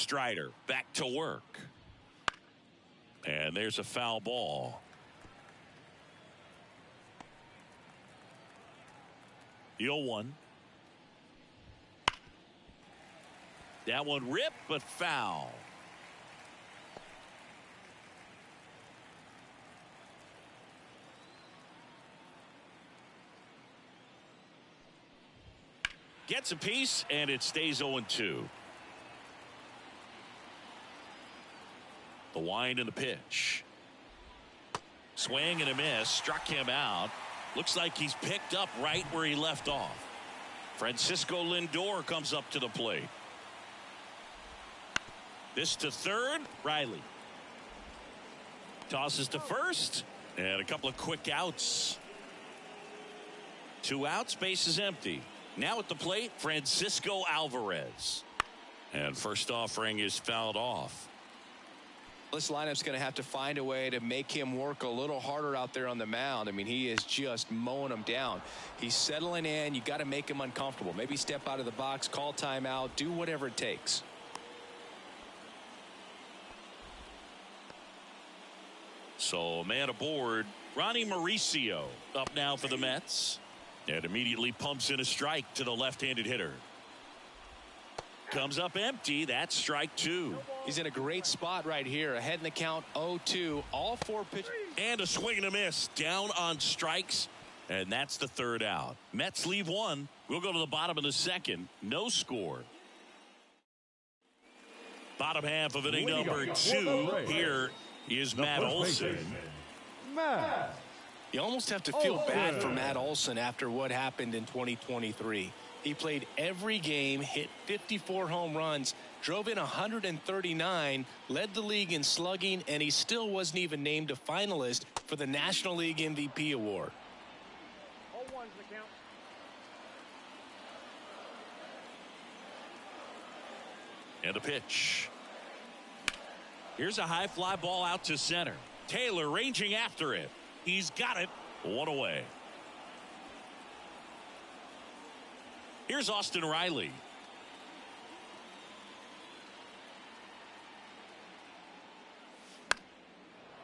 Strider back to work. And there's a foul ball. The 0-1. That one ripped, but foul. Gets a piece, and it stays 0-2. The wind and the pitch. Swing and a miss. Struck him out. Looks like he's picked up right where he left off. Francisco Lindor comes up to the plate. This to third. Riley tosses to first, and a couple of quick outs. 2 outs, base is empty. Now at the plate, Francisco Alvarez. And first offering is fouled off. This lineup's going to have to find a way to make him work a little harder out there on the mound. I mean, he is just mowing them down. He's settling in. You got to make him uncomfortable. Maybe step out of the box, call timeout, do whatever it takes. So, man aboard, Ronnie Mauricio up now for the Mets. And immediately pumps in a strike to the left-handed hitter. Comes up empty. That's strike 2. He's in a great spot right here. Ahead in the count, 0-2. All 4 pitches. And a swing and a miss. Down on strikes. And that's the third out. Mets leave 1. We'll go to the bottom of the second. No score. Bottom half of inning number 2. Here is Matt Olson. You almost have to feel bad for Matt Olson after what happened in 2023. He played every game, hit 54 home runs, drove in 139, led the league in slugging, and he still wasn't even named a finalist for the National League MVP award. 0-1's the count. And a pitch. Here's a high fly ball out to center. Taylor ranging after it. He's got it. 1 away. Here's Austin Riley.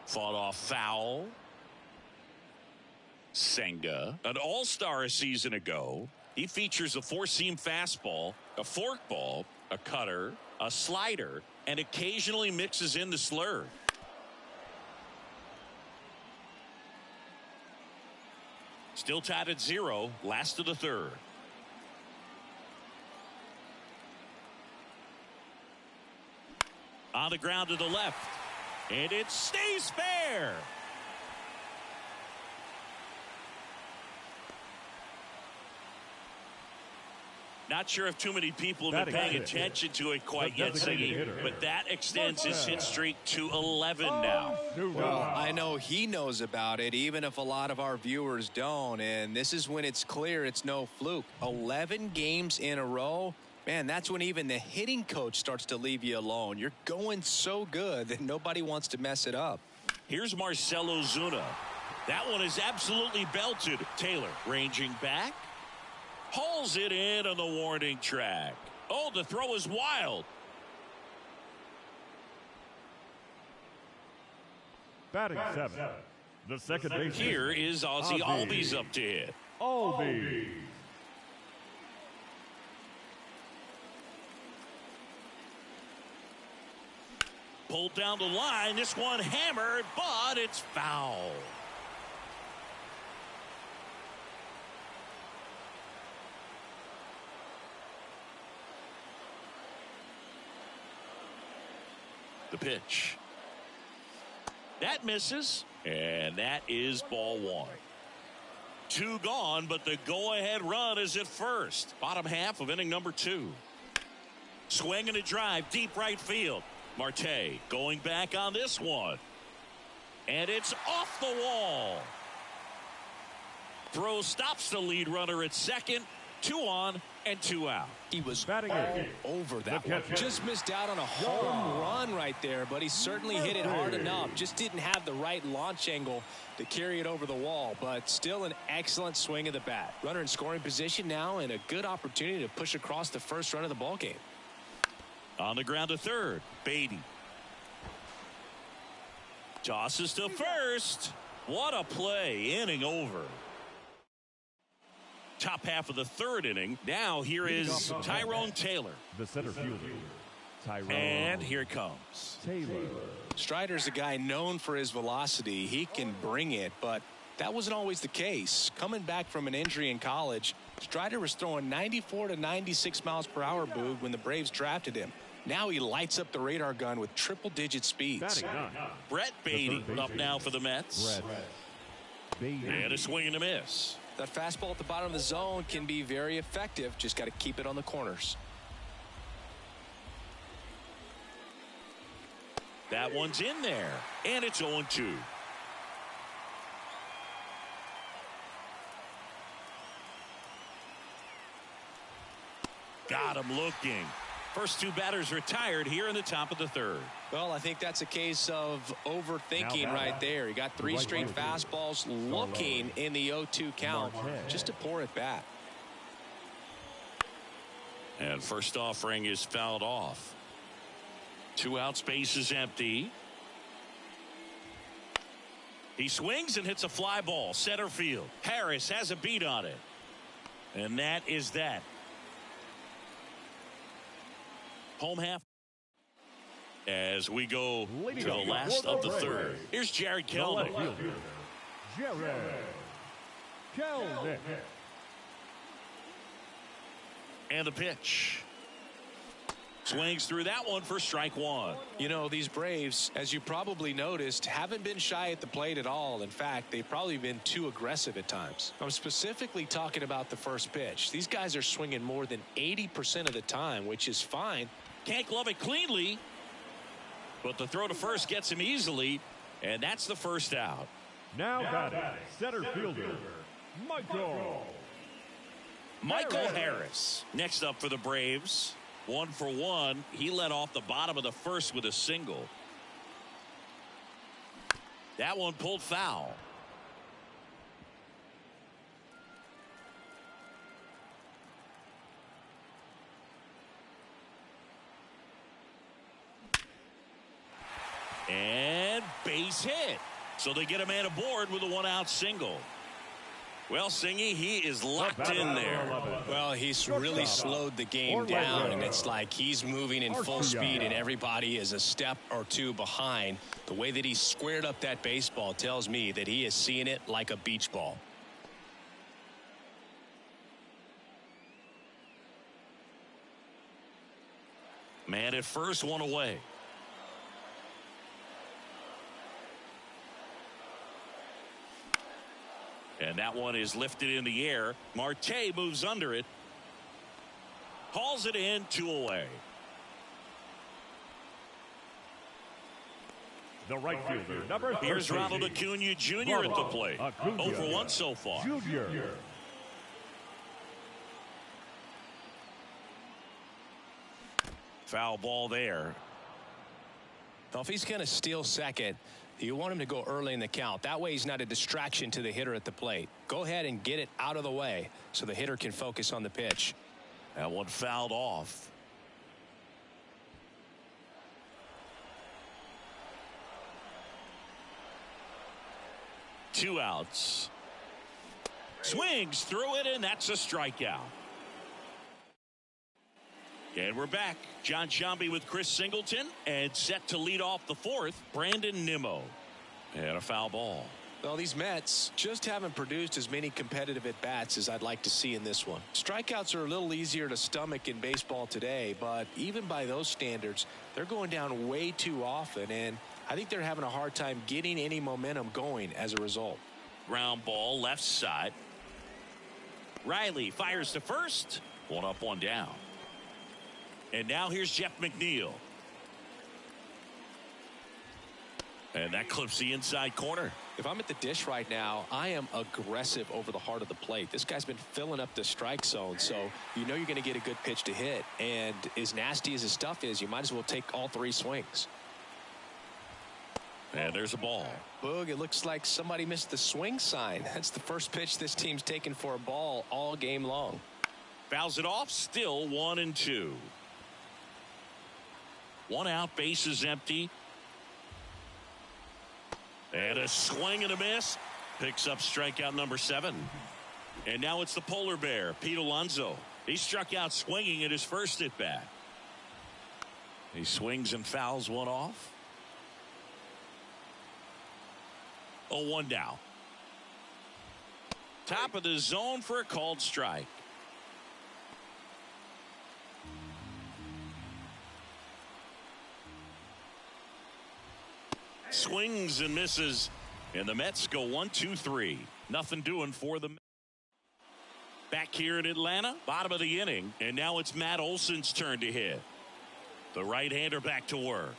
Fought off foul. Senga, an all-star a season ago. He features a 4-seam fastball, a forkball, a cutter, a slider, and occasionally mixes in the slurve. Still tied at 0, last of the third. On the ground to the left, and it stays fair. Not sure if too many people have been paying attention to it quite yet, Siggy, but that extends his hit streak to 11 now. Well, I know he knows about it, even if a lot of our viewers don't, and this is when it's clear it's no fluke. 11 games in a row. Man, that's when even the hitting coach starts to leave you alone. You're going so good that nobody wants to mess it up. Here's Marcell Ozuna. That one is absolutely belted. Taylor ranging back. Hauls it in on the warning track. Oh, the throw is wild. Batting 7. The second baseman. Here is Ozzy Albies up to hit. Albies. Pulled down the line. This one hammered, but it's foul. The pitch. That misses, and that is ball 1. 2 gone, but the go-ahead run is at first. Bottom half of inning number 2. Swing and a drive, deep right field. Marte going back on this one. And it's off the wall. Throw stops the lead runner at second. 2 on and 2 out. He was all over that one. Just missed out on a home run right there, but he certainly hit it hard enough. Just didn't have the right launch angle to carry it over the wall, but still an excellent swing of the bat. Runner in scoring position now and a good opportunity to push across the first run of the ball game. On the ground to third. Beatty. Tosses to first. What a play. Inning over. Top half of the third inning. Now here is Tyrone Taylor. The center fielder, Tyrone. And here it comes. Taylor. Strider's a guy known for his velocity. He can bring it, but that wasn't always the case. Coming back from an injury in college, Strider was throwing 94 to 96 miles per hour, Boog, when the Braves drafted him. Now he lights up the radar gun with triple-digit speeds. Brett Beatty up now for the Mets. And a swing and a miss. That fastball at the bottom of the zone can be very effective. Just got to keep it on the corners. That one's in there. And it's 0-2. Got him looking. First two batters retired here in the top of the third. Well, I think that's a case of overthinking right there. He got three straight fastballs looking in the 0-2 count just to pour it back. And first offering is fouled off. 2 outs, base is empty. He swings and hits a fly ball center field. Harris has a beat on it. And that is that. Home half. As we go to the last of the third. Here's Jared Kelenic. Jared Kelenic. And the pitch. Swings through that one for strike one. You know, these Braves, as you probably noticed, haven't been shy at the plate at all. In fact, they've probably been too aggressive at times. I'm specifically talking about the first pitch. These guys are swinging more than 80% of the time, which is fine. Can't glove it cleanly, but the throw to first gets him easily, and that's the first out. Now batting, center fielder, Michael Harris. Next up for the Braves. 1 for 1. He led off the bottom of the first with a single. That one pulled foul. And base hit. So they get a man aboard with a 1-out single. Well, Singy, he is locked in there. Well, he's really slowed the game down, and it's like he's moving in full speed, and everybody is a step or two behind. The way that he squared up that baseball tells me that he is seeing it like a beach ball. Man at first, one away. And that one is lifted in the air. Marte moves under it. Hauls it in, 2 away. The right fielder, number 30. Here's Ronald Acuna Jr. at the plate. 0 for 1 so far. Junior. Foul ball there. Now, if he's going to steal second, you want him to go early in the count. That way he's not a distraction to the hitter at the plate. Go ahead and get it out of the way so the hitter can focus on the pitch. That one fouled off. Two outs. Swings through it, and that's a strikeout. And we're back. John Sciambi with Chris Singleton, and set to lead off the fourth, Brandon Nimmo. And a foul ball. Well, these Mets just haven't produced as many competitive at-bats as I'd like to see in this one. Strikeouts are a little easier to stomach in baseball today, but even by those standards, they're going down way too often, and I think they're having a hard time getting any momentum going as a result. Ground ball left side. Riley fires to first. 1 up, 1 down. And now here's Jeff McNeil. And that clips the inside corner. If I'm at the dish right now, I am aggressive over the heart of the plate. This guy's been filling up the strike zone, so you know you're going to get a good pitch to hit. And as nasty as his stuff is, you might as well take all 3 swings. And there's a ball. Boog, it looks like somebody missed the swing sign. That's the first pitch this team's taken for a ball all game long. Fouls it off, still 1-2. One out, bases empty. And a swing and a miss. Picks up strikeout number 7. And now it's the polar bear, Pete Alonso. He struck out swinging at his first at bat. He swings and fouls one off. 0-1 now. Top of the zone for a called strike. Swings and misses. And the Mets go 1-2-3. Nothing doing for them. Back here in Atlanta, bottom of the inning. And now it's Matt Olson's turn to hit. The right-hander back to work.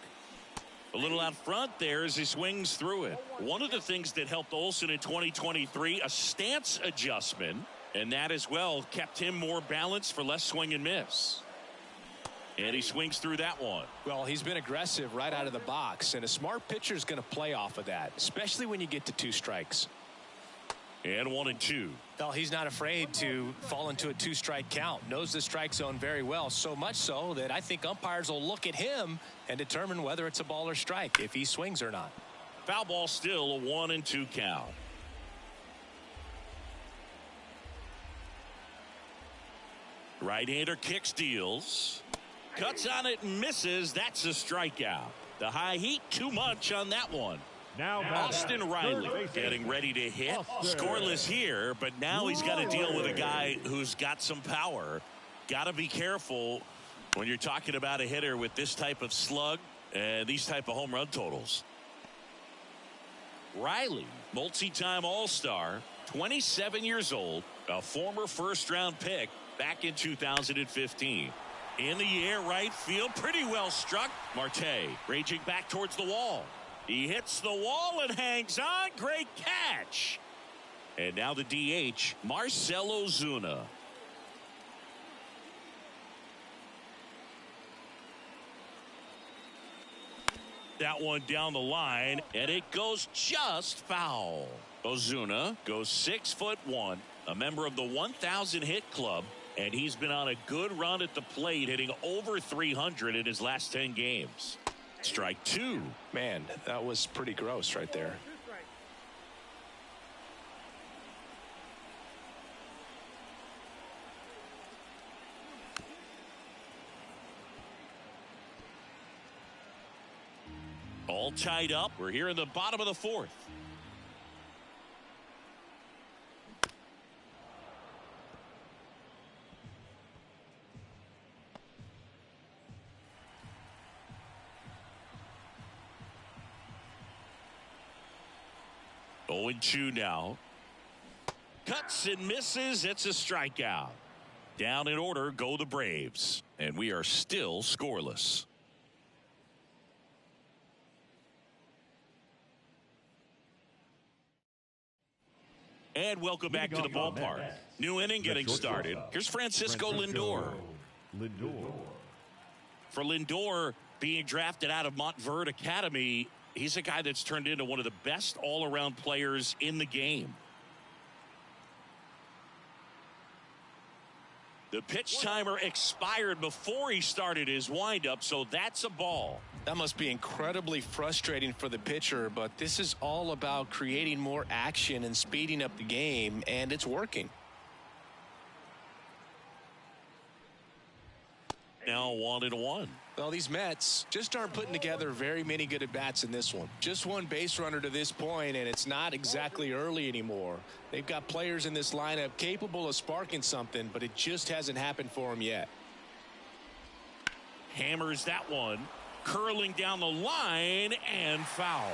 A little out front there as he swings through it. One of the things that helped Olson in 2023, a stance adjustment. And that as well kept him more balanced for less swing and miss. And he swings through that one. Well, he's been aggressive right out of the box, and a smart pitcher is going to play off of that, especially when you get to 2 strikes. And 1-2. Well, he's not afraid to fall into a 2-strike count. Knows the strike zone very well, so much so that I think umpires will look at him and determine whether it's a ball or strike, if he swings or not. Foul ball, still a 1-2 count. Right-hander kicks, deals. Cuts on it and misses. That's a strikeout. The high heat, too much on that one. Now Austin Riley getting ready to hit. Scoreless here, but now he's got to deal with a guy who's got some power. Got to be careful when you're talking about a hitter with this type of slug and these type of home run totals. Riley, multi-time All-Star, 27 years old, a former first-round pick back in 2015. In the air, right field, pretty well struck. Marte raging back towards the wall. He hits the wall and hangs on. Great catch. And now the DH, Marcell Ozuna. That one down the line, and it goes just foul. Ozuna goes 6'1", a member of the 1,000 hit club. And he's been on a good run at the plate, hitting over 300 in his last 10 games. Strike 2. Man, that was pretty gross right there. All tied up. We're here in the bottom of the 4th. Oh, 0-2 now. Cuts and misses. It's a strikeout. Down in order go the Braves. And we are still scoreless. And welcome back to the ballpark. New inning getting started. Here's Francisco Lindor. For Lindor, being drafted out of Montverde Academy, he's a guy that's turned into one of the best all-around players in the game. The pitch timer expired before he started his windup, so that's a ball. That must be incredibly frustrating for the pitcher, but this is all about creating more action and speeding up the game, and it's working. Now 1-1. Well, these Mets just aren't putting together very many good at-bats in this one. Just one base runner to this point, and it's not exactly early anymore. They've got players in this lineup capable of sparking something, but it just hasn't happened for them yet. Hammers that one. Curling down the line and foul.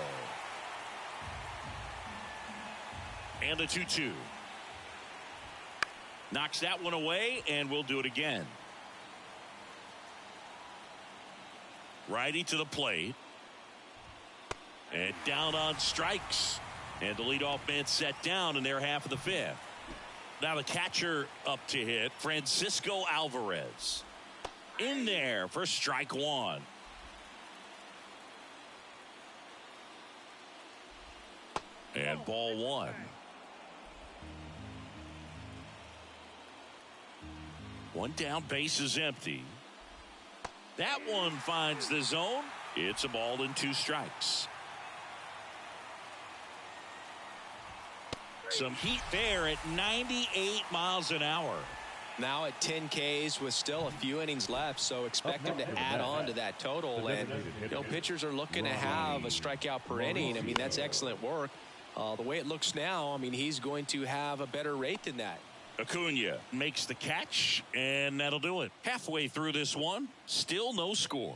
And the 2-2. Knocks that one away, and we'll do it again. Righty to the plate. And down on strikes. And the leadoff man set down in their half of the 5th. Now the catcher up to hit, Francisco Alvarez. In there for strike 1. And ball 1. One down, base is empty. That one finds the zone. It's a ball and 2 strikes. Some heat there at 98 miles an hour. Now at 10 Ks with still a few innings left, so expect him to add on to that total. And pitchers are looking to have a strikeout per inning. I mean, that's excellent work. The way it looks now, I mean, he's going to have a better rate than that. Acuna makes the catch, and that'll do it. Halfway through this one, still no score.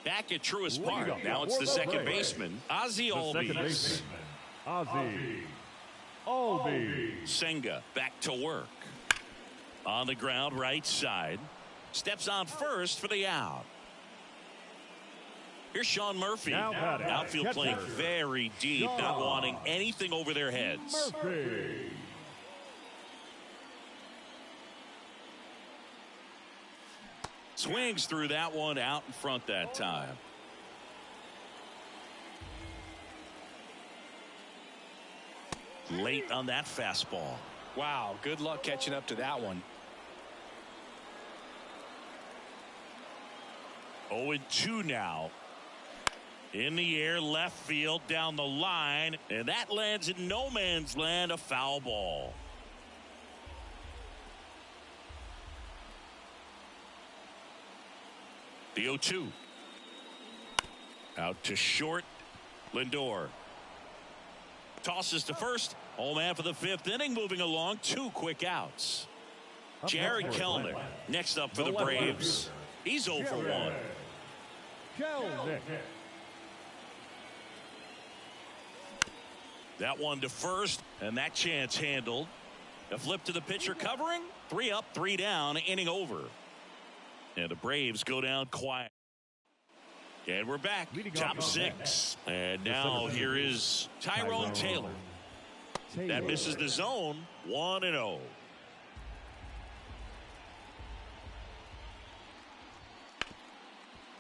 Back at Truist Park. Now it's the second baseman, Ozzie Albies. Ozzie Albies. Senga back to work. On the ground, right side. Steps on first for the out. Here's Sean Murphy. Outfield playing very deep, not wanting anything over their heads. Murphy. Swings through that one, out in front that time. Late on that fastball. Wow, good luck catching up to that one. 0-2 now. In the air, left field, down the line, and that lands in no man's land, a foul ball. The 0-2. Out to short. Lindor tosses to first. Home man for the 5th inning, moving along. 2 quick outs. Jared Kelenic next up for the Braves. He's 0 for 1. Kelenic. That one to first, and that chance handled. A flip to the pitcher covering. 3 up, 3 down, inning over. And the Braves go down quiet. And we're back. Top 6. And now here is Tyrone Taylor. That misses the zone. 1-0.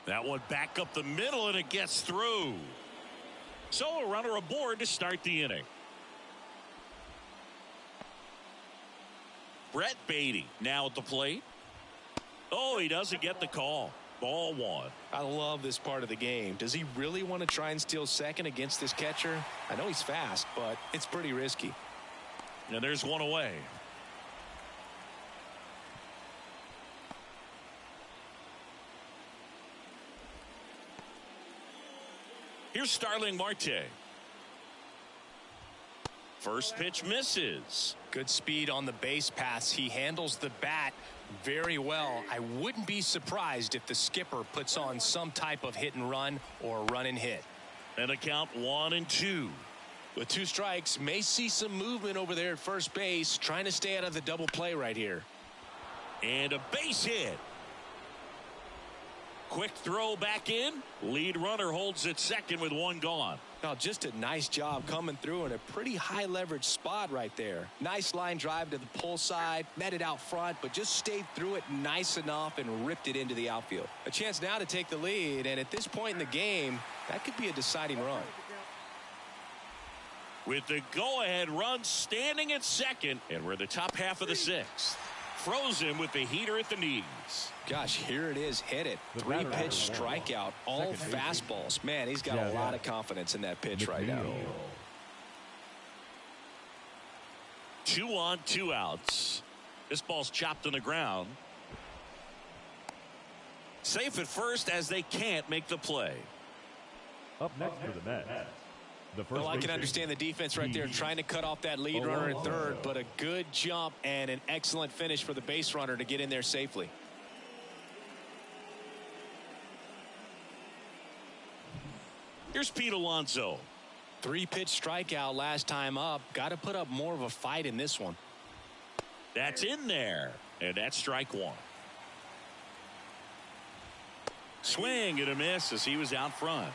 That one back up the middle, and it gets through. So a runner aboard to start the inning. Brett Beatty now at the plate. Oh, he doesn't get the call. Ball 1. I love this part of the game. Does he really want to try and steal second against this catcher? I know he's fast, but it's pretty risky. And there's one away. Here's Starling Marte. First pitch misses. Good speed on the base pass. He handles the bat very well. I wouldn't be surprised if the skipper puts on some type of hit and run or run and hit. And a count 1-2. With 2 strikes, may see some movement over there at first base, trying to stay out of the double play right here. And a base hit. Quick throw back in. Lead runner holds at second with 1 gone. Now, just a nice job coming through in a pretty high leverage spot right there. Nice line drive to the pull side, met it out front, but just stayed through it nice enough and ripped it into the outfield. A chance now to take the lead, and at this point in the game, that could be a deciding run. With the go-ahead run standing at second, and we're the top half of the 6th. Frozen with the heater at the knees. Gosh, here it is, hit it. 3-pitch strikeout, all fastballs. Man, he's got a lot of confidence in that pitch right now. 2 on, 2 outs. This ball's chopped on the ground. Safe at first as they can't make the play. Up next for the Mets. Well, I can understand the defense right there trying to cut off that lead runner at third, but a good jump and an excellent finish for the base runner to get in there safely. Here's Pete Alonso. 3-pitch strikeout last time up. Got to put up more of a fight in this one. That's in there, and that's strike 1. Swing and a miss as he was out front.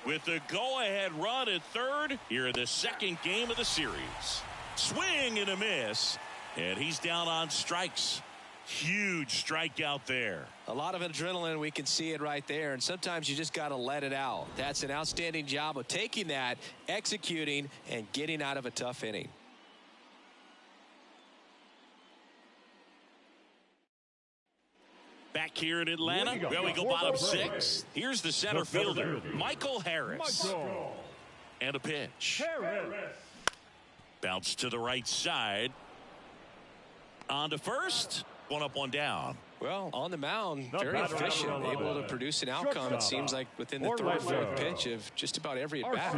With the go-ahead run at third, here in the second game of the series. Swing and a miss, and he's down on strikes. Huge strikeout there. A lot of adrenaline. We can see it right there. And sometimes you just got to let it out. That's an outstanding job of taking that, executing, and getting out of a tough inning. Back here in Atlanta, where we go bottom six. Here's the center fielder, Michael Harris. And a pitch. Bounce to the right side. On to first. One up, one down. Well, on the mound, very efficient, able to produce an outcome, it seems like, within the third or fourth pitch of just about every at-bat.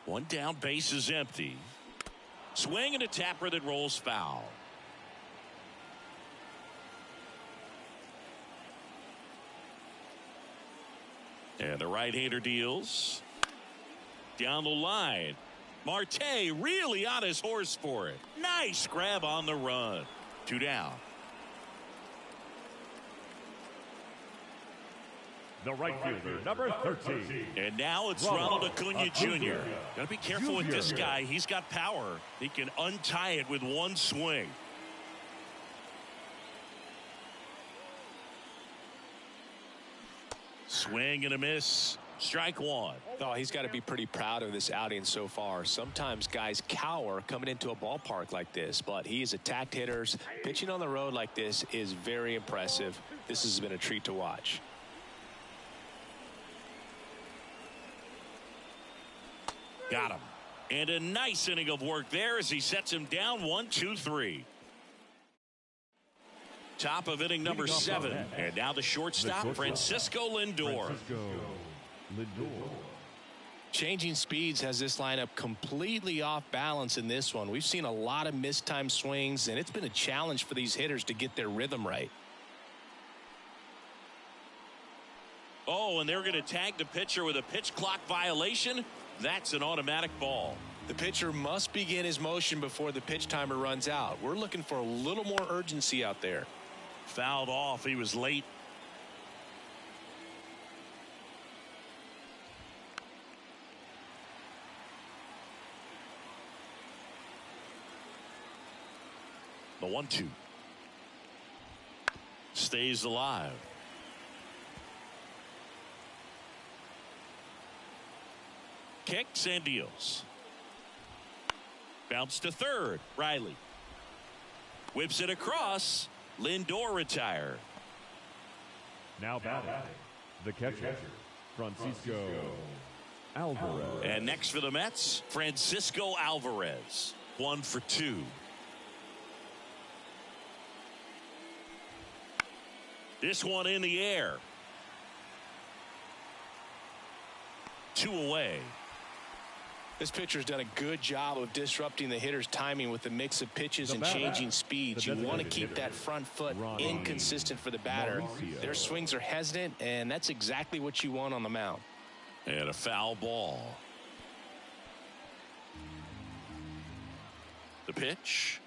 One down, base is empty. Swing and a tapper that rolls foul. And the right-hander deals. Down the line. Marte really on his horse for it. Nice grab on the run. 2 down. The right fielder, number 13. And now it's Ronald Acuna Jr. Got to be careful with this guy. He's got power. He can untie it with one swing. Swing and a miss. Strike one. Oh, he's got to be pretty proud of this outing so far. Sometimes guys cower coming into a ballpark like this, but he has attacked hitters. Pitching on the road like this is very impressive. This has been a treat to watch. Got him. And a nice inning of work there as he sets him down 1, 2, 3. Top of inning number 7. And now the shortstop, Francisco Lindor. Changing speeds has this lineup completely off balance in this one. We've seen a lot of mistimed swings, and it's been a challenge for these hitters to get their rhythm right. Oh, and they're going to tag the pitcher with a pitch clock violation. That's an automatic ball. The pitcher must begin his motion before the pitch timer runs out. We're looking for a little more urgency out there. Fouled off. He was late. The 1-2 stays alive. Kicks and deals. Bounce to third. Riley whips it across. Lindor retired. Now batting, the catcher, Francisco Alvarez. And next for the Mets, Francisco Alvarez. 1 for 2. This one in the air. 2 away. This pitcher's done a good job of disrupting the hitter's timing with the mix of pitches and changing speeds. You want to keep that front foot inconsistent for the batter. Their swings are hesitant, and that's exactly what you want on the mound. And a foul ball. The pitch.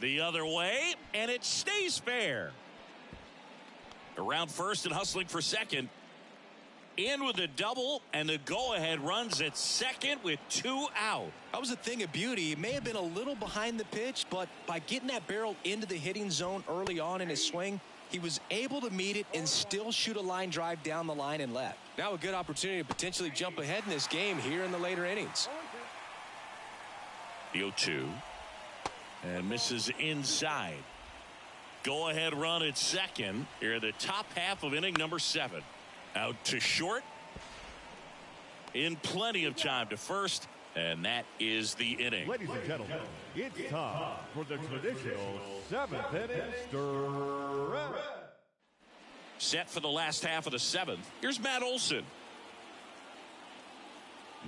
The other way, and it stays fair. Around first and hustling for second. In with a double, and the go-ahead runs at second with 2 out. That was a thing of beauty. It may have been a little behind the pitch, but by getting that barrel into the hitting zone early on in his swing, he was able to meet it and still shoot a line drive down the line and left. Now a good opportunity to potentially jump ahead in this game here in the later innings. The 0-2. And misses inside. Go-ahead run at second. Here in the top half of inning number 7. Out to short. In plenty of time to first. And that is the inning. Ladies and gentlemen, it's time for the traditional 7th inning stretch. Set for the last half of the 7th. Here's Matt Olson.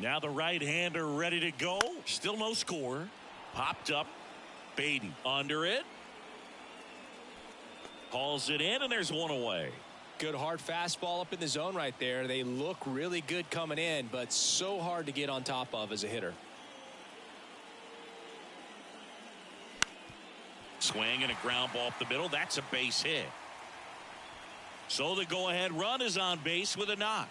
Now the right-hander ready to go. Still no score. Popped up. Beatty under it. Calls it in, and there's 1 away. Good hard fastball up in the zone right there. They look really good coming in, but so hard to get on top of as a hitter. Swing and a ground ball up the middle. That's a base hit. So the go-ahead run is on base with a knock.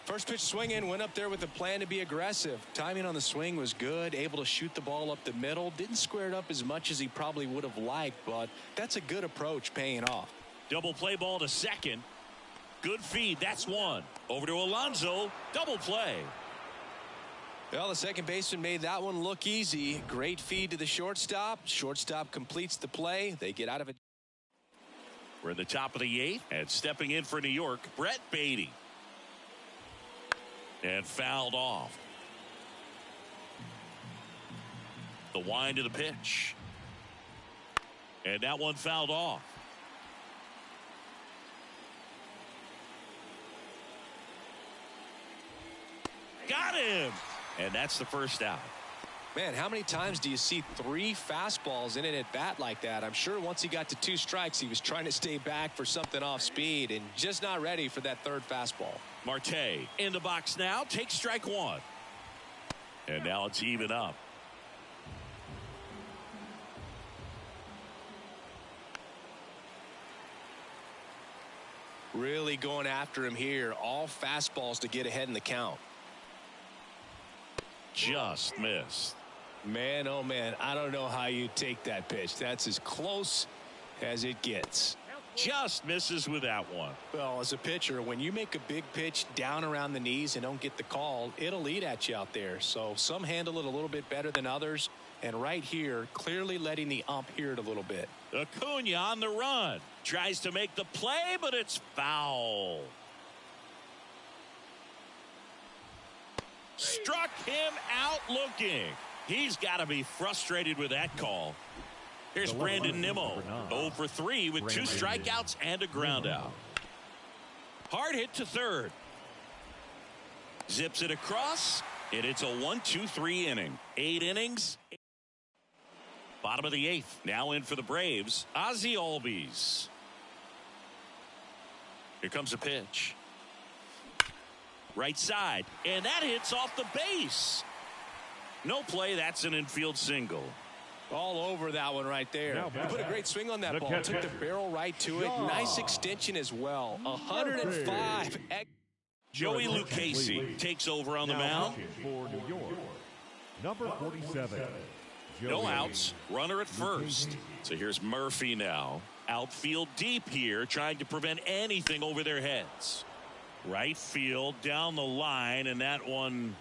First pitch swinging, went up there with a plan to be aggressive. Timing on the swing was good, able to shoot the ball up the middle. Didn't square it up as much as he probably would have liked, but that's a good approach paying off. Double play ball to second. Good feed. That's one. Over to Alonso. Double play. Well, the second baseman made that one look easy. Great feed to the shortstop. Shortstop completes the play. They get out of it. We're in the top of the 8th, and stepping in for New York, Brett Baty. And fouled off. The wind of the pitch. And that one fouled off. Got him. And that's the first out. Man, how many times do you see 3 fastballs in an at bat like that? I'm sure once he got to 2 strikes, he was trying to stay back for something off speed and just not ready for that 3rd fastball. Marte in the box now, takes strike 1. And now it's even up. Really going after him here. All fastballs to get ahead in the count. Just missed. Man, oh man, I don't know how you take that pitch. That's as close as it gets. Just misses with that one. Well, as a pitcher, when you make a big pitch down around the knees and don't get the call, it'll eat at you out there. So some handle it a little bit better than others. And right here, clearly letting the ump hear it a little bit. Acuna on the run. Tries to make the play, but it's foul. Struck him out looking. He's got to be frustrated with that call. Here's Brandon Nimmo. 0 for 3 with 2 strikeouts and a ground out. Hard hit to third. Zips it across, and it's a 1-2-3 inning. 8 innings. Bottom of the 8th. Now in for the Braves, Ozzie Albies. Here comes a pitch. Right side, and that hits off the base. No play. That's an infield single. All over that one right there. He put a great swing on that ball. Took the barrel right to it. Nice extension as well. 105. Joey Lucchesi takes over on the mound. For New York, number 47. No outs. Runner at first. So here's Murphy now. Outfield deep here, trying to prevent anything over their heads. Right field down the line, and that one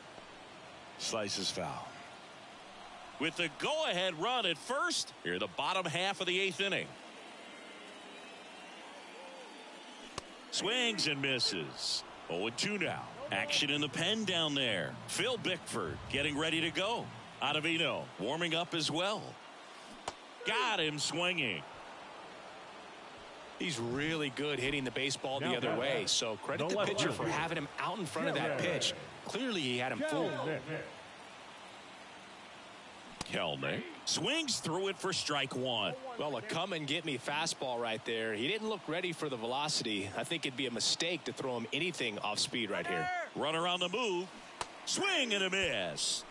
slices foul. With the go-ahead run at first, here the bottom half of the 8th inning. Swings and misses. 0-2 now. Action in the pen down there. Phil Bickford getting ready to go. Ottavino warming up as well. Got him swinging. He's really good hitting the baseball the other way. So credit the pitcher for having him out in front of that pitch. Clearly he had him fooled. Kelnick swings through it for strike 1. Well, a come and get me fastball right there. He didn't look ready for the velocity. I think it'd be a mistake to throw him anything off speed right here. Runner on the move. Swing and a miss.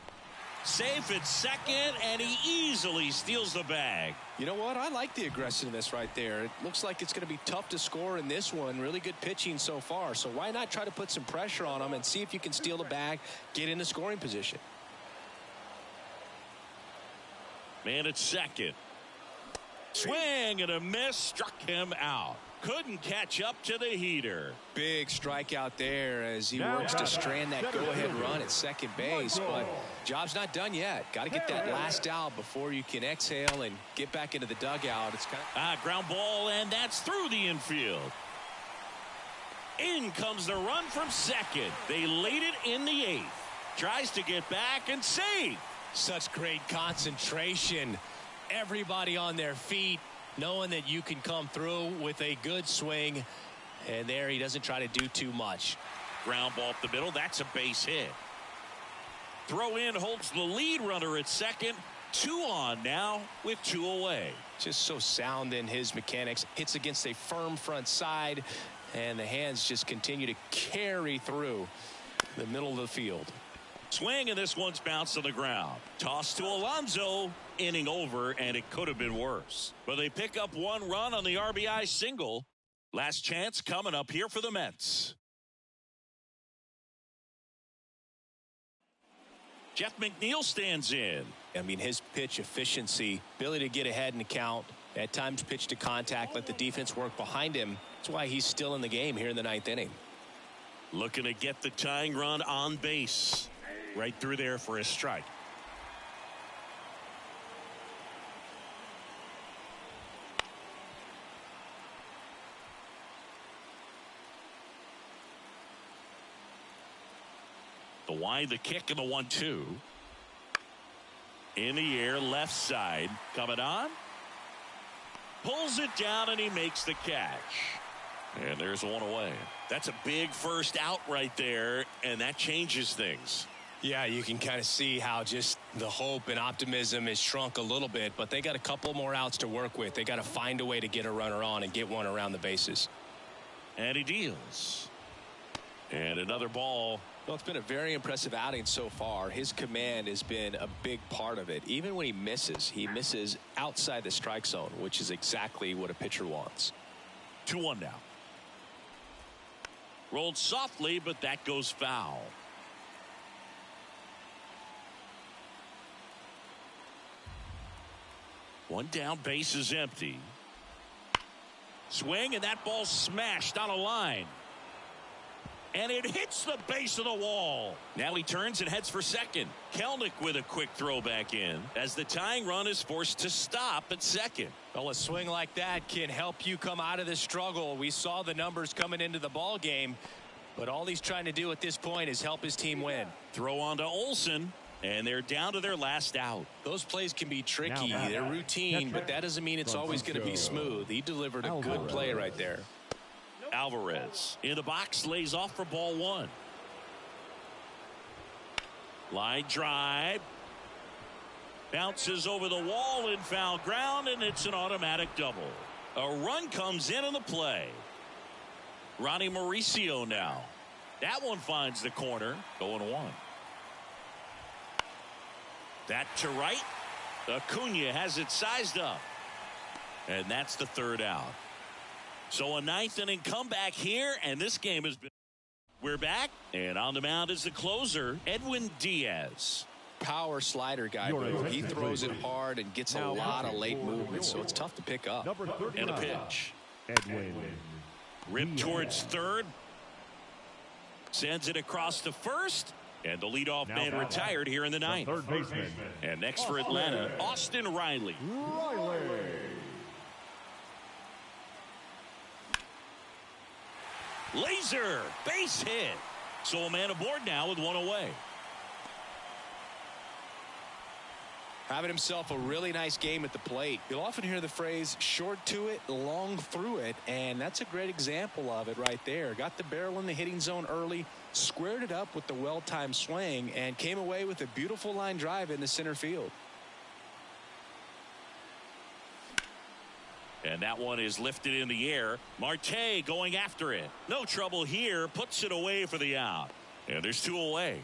Safe at second, and he easily steals the bag. You know what? I like the aggressiveness right there. It looks like it's going to be tough to score in this one. Really good pitching so far. So why not try to put some pressure on him and see if you can steal the bag, get into scoring position. Man at second. Swing and a miss. Struck him out. Couldn't catch up to the heater. Big strikeout there as he works to strand that go-ahead run at second base. But job's not done yet. Got to get that last out before you can exhale and get back into the dugout. It's kind of ground ball, and that's through the infield. In comes the run from second. They lead it in the 8th. Tries to get back and save. Such great concentration. Everybody on their feet, knowing that you can come through with a good swing. And there he doesn't try to do too much. Ground ball up the middle. That's a base hit. Throw in holds the lead runner at second. 2 on now with 2 away. Just so sound in his mechanics. Hits against a firm front side. And the hands just continue to carry through the middle of the field. Swing, and this one's bounced on the ground. Toss to Alonso. Inning over, and it could have been worse. But they pick up one run on the RBI single. Last chance coming up here for the Mets. Jeff McNeil stands in. I mean, his pitch efficiency, ability to get ahead in the count, at times pitch to contact, let the defense work behind him. That's why he's still in the game here in the 9th inning. Looking to get the tying run on base. Right through there for a strike. The wide, the kick, and the 1-2. In the air, left side. Coming on. Pulls it down, and he makes the catch. And there's one away. That's a big first out right there, and that changes things. Yeah, you can kind of see how just the hope and optimism is shrunk a little bit, but they got a couple more outs to work with. They got to find a way to get a runner on and get one around the bases. And he deals. And another ball. Well, it's been a very impressive outing so far. His command has been a big part of it. Even when he misses outside the strike zone, which is exactly what a pitcher wants. 2-1 now. Rolled softly, but that goes foul. One down, base is empty. Swing, and that ball smashed on a line. And it hits the base of the wall. Now he turns and heads for second. Kelenic with a quick throw back in as the tying run is forced to stop at second. Well, a swing like that can help you come out of this struggle. We saw the numbers coming into the ball game, but all he's trying to do at this point is help his team win. Throw on to Olsen, and they're down to their last out. Those plays can be tricky. They're routine, but that doesn't mean it's always going to be smooth. He delivered a good play right there. Alvarez in the box, lays off for ball one. Line drive. Bounces over the wall in foul ground, and it's an automatic double. A run comes in on the play. Ronnie Mauricio now. That one finds the corner. 0-1. That to right. Acuna has it sized up. And that's the third out. So a 9th inning comeback here, and this game has been. We're back, and on the mound is the closer, Edwin Diaz. Power slider guy. He throws it hard and gets a lot of late movement, so it's tough to pick up. And a pitch. Edwin. Ripped towards third. Sends it across to first. And the leadoff man retired here in the 9th. Third baseman. And next for Atlanta, Austin Riley. Laser, base hit. So a man aboard now with one away. Having himself a really nice game at the plate. You'll often hear the phrase short to it, long through it, and that's a great example of it right there. Got the barrel in the hitting zone early, squared it up with the well-timed swing, and came away with a beautiful line drive in the center field. And that one is lifted in the air. Marte going after it. No trouble here. Puts it away for the out. And there's two away.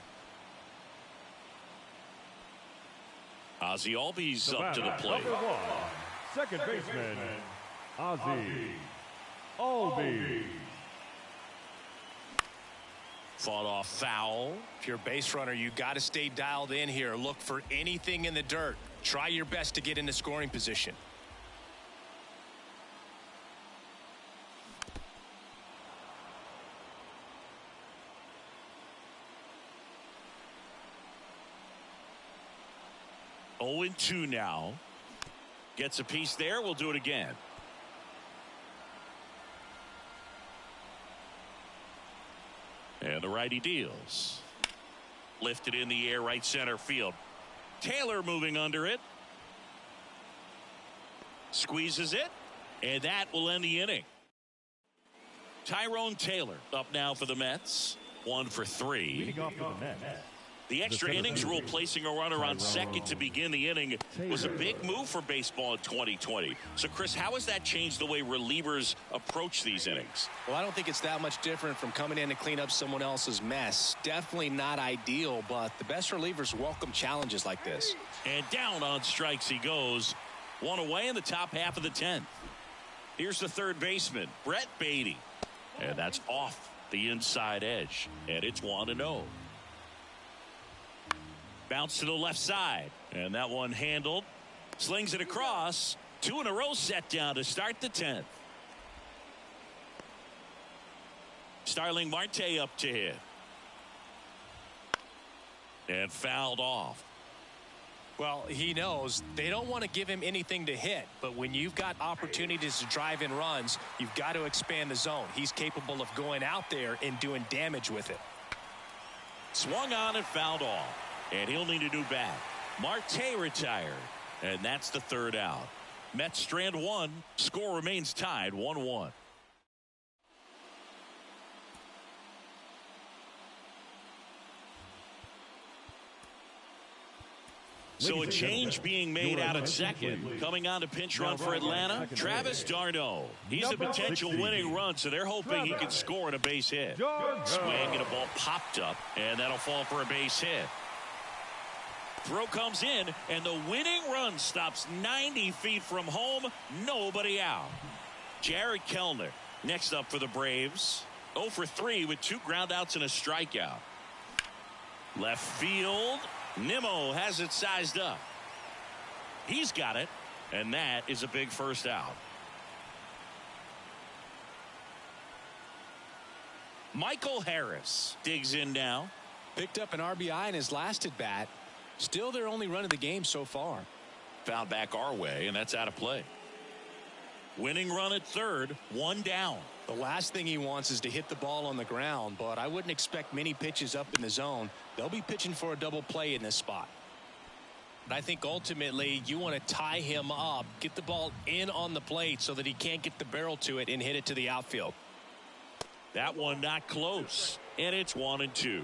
Ozzie Albies up to the plate. Number 1, second baseman, Ozzie Albies. Fought off foul. If you're a base runner, you got to stay dialed in here. Look for anything in the dirt. Try your best to get into scoring position. Oh, 0-2 now. Gets a piece there. We'll do it again. And the righty deals. Lifted in the air, right center field. Taylor moving under it. Squeezes it. And that will end the inning. Tyrone Taylor up now for the Mets. 1 for 3. Leading off for the Mets, The extra innings rule placing a runner on second to begin the inning was a big move for baseball in 2020. So, Chris, how has that changed the way relievers approach these innings? Well, I don't think it's that much different from coming in to clean up someone else's mess. Definitely not ideal, but the best relievers welcome challenges like this. And down on strikes he goes. One away in the top half of the 10th. Here's the third baseman, Brett Baty. And that's off the inside edge. And it's 1-0. Bounce to the left side. And that one handled. Slings it across. 2 in a row set down to start the 10th. Starling Marte up to hit. And fouled off. Well, he knows they don't want to give him anything to hit, but when you've got opportunities to drive in runs, you've got to expand the zone. He's capable of going out there and doing damage with it. Swung on and fouled off. And he'll need a new bat. Marte retired. And that's the third out. Mets strand one. Score remains tied 1-1. So a change being made out at second. Coming on to pinch run for Atlanta, Travis d'Arnaud. He's a potential winning run, so they're hoping he can score on a base hit. Swing and a ball popped up, and that'll fall for a base hit. Throw comes in, and the winning run stops 90 feet from home. Nobody out. Jared Kellner next up for the Braves. 0 for 3 with 2 groundouts and a strikeout. Left field. Nimmo has it sized up. He's got it, and that is a big first out. Michael Harris digs in now. Picked up an RBI in his last at bat. Still their only run of the game so far. Fouled back our way, and that's out of play. Winning run at third, 1 down. The last thing he wants is to hit the ball on the ground, but I wouldn't expect many pitches up in the zone. They'll be pitching for a double play in this spot. But I think ultimately you want to tie him up, get the ball in on the plate so that he can't get the barrel to it and hit it to the outfield. That one not close, and it's 1-2.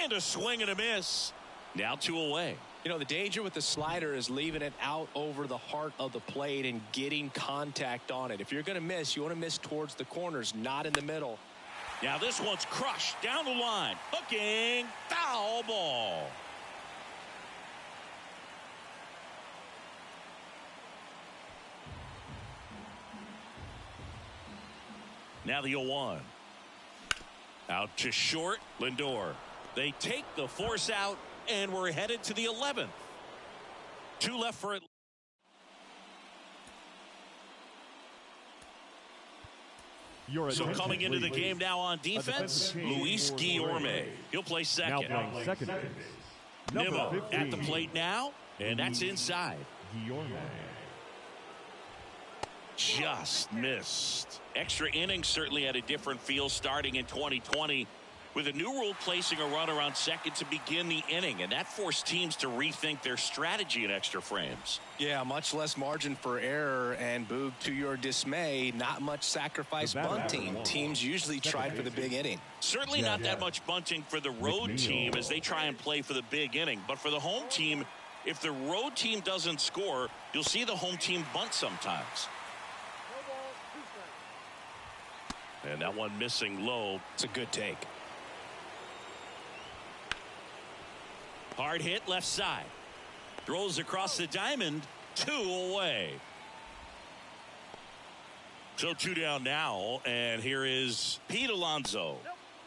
And a swing and a miss. Now 2 away. You know, the danger with the slider is leaving it out over the heart of the plate and getting contact on it. If you're going to miss, you want to miss towards the corners, not in the middle. Now this one's crushed down the line. Hooking. Foul ball. Now the 0-1. Out to short. Lindor. They take the force out, and we're headed to the 11th. 2 left for it. So coming into the game now on defense, Luis Guillorme. He'll play second. Now playing second base, Nimmo at the plate now, and that's inside. Guillorme. Just missed. Extra innings certainly had a different feel starting in 2020 with a new rule placing a runner on second to begin the inning, and that forced teams to rethink their strategy in extra frames. Yeah, much less margin for error, and Boog, to your dismay, not much sacrifice bunting. Teams usually try for the big inning. Certainly not that much bunting for the road team as they try and play for the big inning, but for the home team, if the road team doesn't score, you'll see the home team bunt sometimes. And that one missing low. It's a good take. Hard hit left side. Throws across the diamond. 2 away. So 2 down now. And here is Pete Alonso.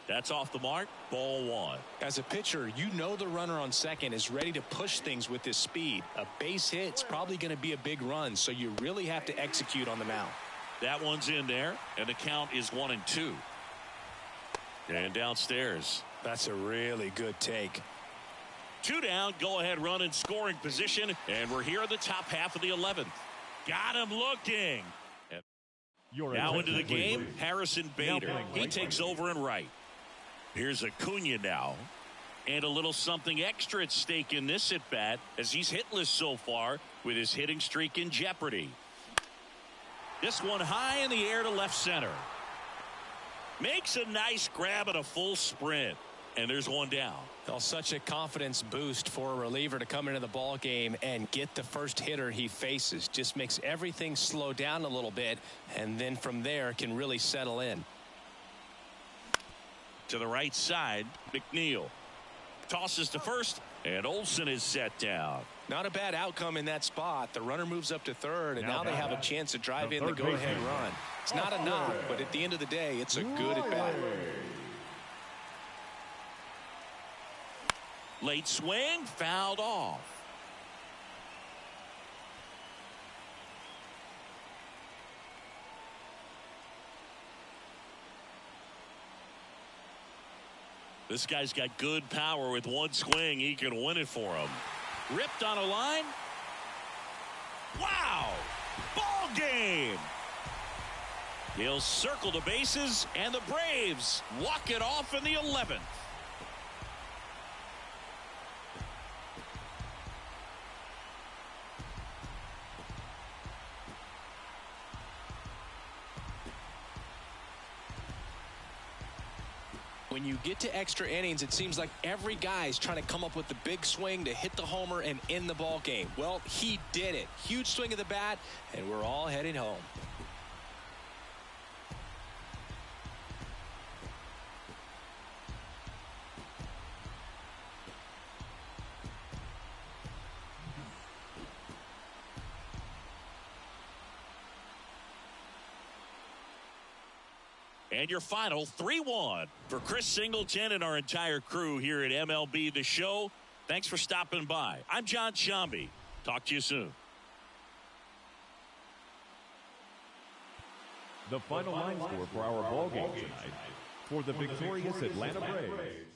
That's off the mark. Ball 1. As a pitcher, you know the runner on second is ready to push things with his speed. A base hit's probably going to be a big run, so you really have to execute on the mound. That one's in there, and the count is 1-2. And downstairs. That's a really good take. 2 down, go ahead run in scoring position, and we're here at the top half of the 11th. Got him looking. Now into the game, Harrison Bader. He takes over in right. Here's Acuna now. And a little something extra at stake in this at bat as he's hitless so far with his hitting streak in jeopardy. This one high in the air to left center. Makes a nice grab at a full sprint. And there's one down. Well, such a confidence boost for a reliever to come into the ball game and get the first hitter he faces. Just makes everything slow down a little bit, and then from there can really settle in. To the right side, McNeil tosses to first, and Olson is set down. Not a bad outcome in that spot. The runner moves up to third, and now they have a chance to drive in the go-ahead run. It's not a knock, but at the end of the day, it's a good at-bat. Late swing, fouled off. This guy's got good power. With one swing, he can win it for him. Ripped on a line. Wow! Ball game! He'll circle the bases, and the Braves walk it off in the 11th. When you get to extra innings, it seems like every guy's trying to come up with the big swing to hit the homer and end the ball game. Well, he did it. Huge swing of the bat, and we're all heading home. And your final 3-1 for Chris Singleton and our entire crew here at MLB The Show. Thanks for stopping by. I'm John Shambi. Talk to you soon. The final line score for our ball game tonight. For the victorious Atlanta Braves,